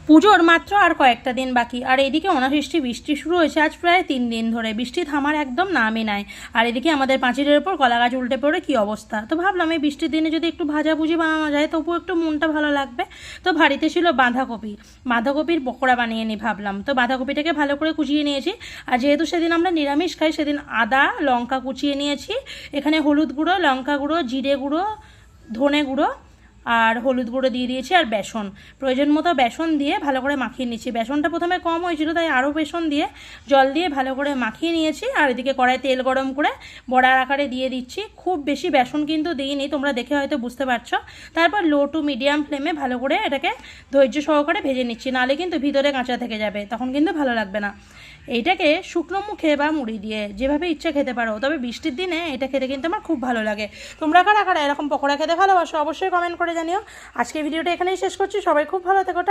পুজোর মাত্র আর কয়েকটা দিন বাকি, আর এদিকে অনাবৃষ্টি বৃষ্টি শুরু হয়েছে আজ প্রায় 3 দিন ধরে। বৃষ্টি থামার একদম নামই নাই। আর এদিকে আমাদের পাঁচিলের ওপর কলা গাছ উল্টে পড়ে কী অবস্থা। তো ভাবলাম এই বৃষ্টির দিনে যদি একটু ভাজাভুজি বানানো যায় তবুও একটু মনটা ভালো লাগবে। তো বাড়িতে ছিল বাঁধাকপির পকোড়া বানিয়ে নিই ভাবলাম। তো বাঁধাকপিটাকে ভালো করে কুচিয়ে নিয়েছি। আর যেহেতু সেদিন আমরা নিরামিষ খাই, সেদিন আদা লঙ্কা কুচিয়ে নিয়েছি। এখানে হলুদ গুঁড়ো, লঙ্কা গুঁড়ো, জিরে গুঁড়ো, ধনে গুঁড়ো আর হলুদ গুঁড়ো দিয়ে দিয়েছি, আর বেসন, প্রয়োজন মতো বেসন দিয়ে ভালো করে মাখিয়ে নিচ্ছি। বেসনটা প্রথমে কম হয়েছিল, তাই আরও বেসন দিয়ে জল দিয়ে ভালো করে মাখিয়ে নিয়েছি। আর এদিকে কড়াই তেল গরম করে বড়ার আকারে দিয়ে দিচ্ছি। খুব বেশি বেসন কিন্তু দিইনি, তোমরা দেখে হয়তো বুঝতে পারছো। তারপর লো টু মিডিয়াম ফ্লেমে ভালো করে এটাকে ধৈর্য সহকারে ভেজে নিচ্ছি, নাহলে কিন্তু ভিতরে কাঁচা থেকে যাবে, তখন কিন্তু ভালো লাগবে না। এইটাকে শুকনো মুখে বা মুড়ি দিয়ে যেভাবে ইচ্ছা খেতে পারো, তবে বৃষ্টির দিনে এটা খেতে কিন্তু আমার খুব ভালো লাগে। তোমরা কারা কারা এরকম পকোড়া খেতে ভালোবাসো অবশ্যই কমেন্ট করে জানিও। আজকে ভিডিওটা এখানেই শেষ করছি। সবাই খুব ভালো থেকো।